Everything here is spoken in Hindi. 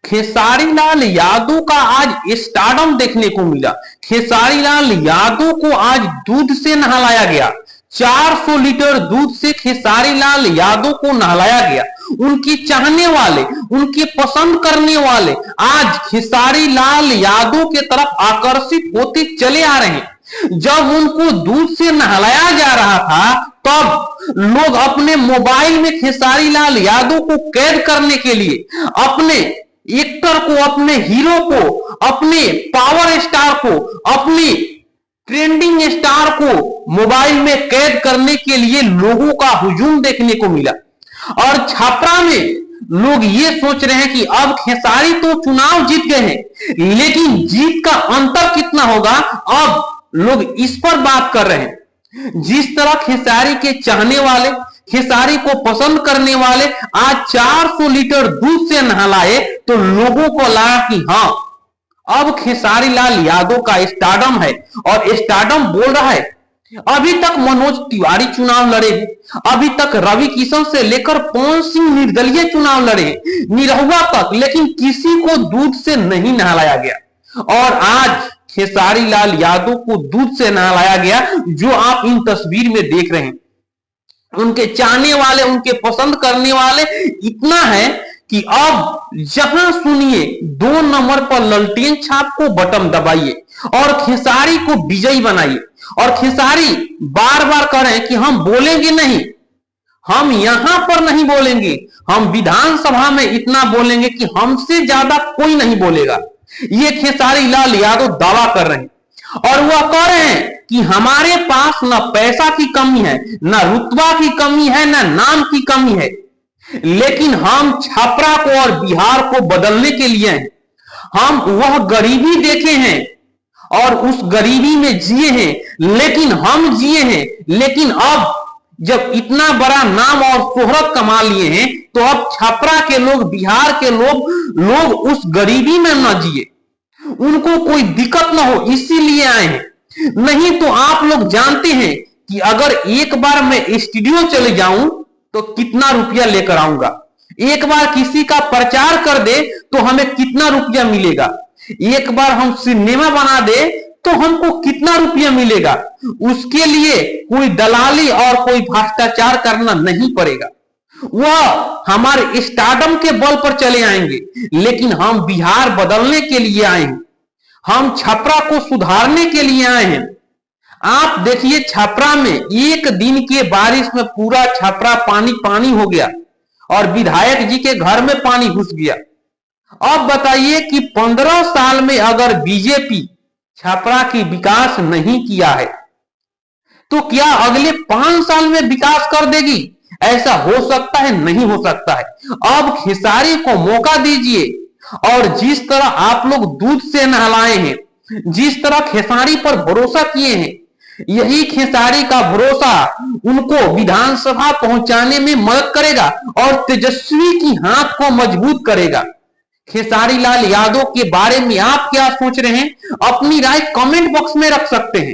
खेसारी लाल यादव का आज स्टारडम देखने को मिला। खेसारी लाल यादव को आज दूध से नहलाया गया। 400 लीटर दूध से खेसारी लाल यादव को नहलाया गया। उनके चाहने वाले, उनके पसंद करने वाले आज खेसारी लाल यादव के तरफ आकर्षित होते चले आ रहे हैं। जब उनको दूध से नहलाया जा रहा था तब लोग अपने मोबाइल में खेसारी लाल यादव को कैद करने के लिए अपने एक्टर को, अपने हीरो को, अपने पावर स्टार को, अपने ट्रेंडिंग स्टार को मोबाइल में कैद करने के लिए लोगों का हुजूम देखने को मिला। और छपरा में लोग ये सोच रहे हैं कि अब खेसारी तो चुनाव जीत गए हैं, लेकिन जीत का अंतर कितना होगा, अब लोग इस पर बात कर रहे हैं। जिस तरह खेसारी के चाहने वाले, खेसारी को पसंद करने वाले आज 400 लीटर दूध से नहलाए तो लोगों को लगा कि हां, अब खेसारी लाल यादव का स्टारडम है। और स्टारडम बोल रहा है, अभी तक मनोज तिवारी चुनाव लड़े हैं, अभी तक रवि किशन से लेकर पवन सिंह निर्दलीय चुनाव लड़े हैं, निरहुआ तक, लेकिन किसी को दूध से नहीं नहलाया गया। और आज खेसारी लाल यादव को दूध से नहलाया गया, जो आप इन तस्वीर में देख रहे हैं। उनके चाहने वाले, उनके पसंद करने वाले इतना है कि अब जहां सुनिए 2 नंबर पर ललटेन छाप को बटन दबाइए और खेसारी को विजयी बनाइए। और खेसारी बार बार कह रहे हैं कि हम बोलेंगे नहीं, हम यहां पर नहीं बोलेंगे, हम विधानसभा में इतना बोलेंगे कि हमसे ज्यादा कोई नहीं बोलेगा। ये खेसारी लाल यादव दावा कर रहे हैं। और वह कह रहे हैं कि हमारे पास न पैसा की कमी है, न रुतबा की कमी है, न नाम की कमी है, लेकिन हम छपरा को और बिहार को बदलने के लिए हैं। हम वह गरीबी देखे हैं और उस गरीबी में जिए हैं, लेकिन हम जिए हैं। लेकिन अब जब इतना बड़ा नाम और शोहरत कमा लिए हैं तो अब छपरा के लोग, बिहार के लोग उस गरीबी में न जिए, उनको कोई दिक्कत ना हो, इसीलिए आए हैं। नहीं तो आप लोग जानते हैं कि अगर एक बार मैं स्टूडियो चले जाऊं तो कितना रुपया लेकर आऊंगा, एक बार किसी का प्रचार कर दे तो हमें कितना रुपया मिलेगा, एक बार हम सिनेमा बना दे तो हमको कितना रुपया मिलेगा। उसके लिए कोई दलाली और कोई भ्रष्टाचार करना नहीं पड़ेगा। वह हमारे स्टारडम के बल पर चले आएंगे, लेकिन हम बिहार बदलने के लिए आए हैं, हम छपरा को सुधारने के लिए आए हैं। आप देखिए, छपरा में एक दिन के बारिश में पूरा छपरा पानी पानी हो गया और विधायक जी के घर में पानी घुस गया। अब बताइए कि 15 साल में अगर बीजेपी छपरा की विकास नहीं किया है तो क्या अगले 5 साल में विकास कर देगी? ऐसा हो सकता है? नहीं हो सकता है। अब खेसारी को मौका दीजिए। और जिस तरह आप लोग दूध से नहलाए हैं, जिस तरह खेसारी पर भरोसा किए हैं, यही खेसारी का भरोसा उनको विधानसभा पहुंचाने में मदद करेगा और तेजस्वी की हाथ को मजबूत करेगा। खेसारी लाल यादव के बारे में आप क्या सोच रहे हैं? अपनी राय कमेंट बॉक्स में रख सकते हैं।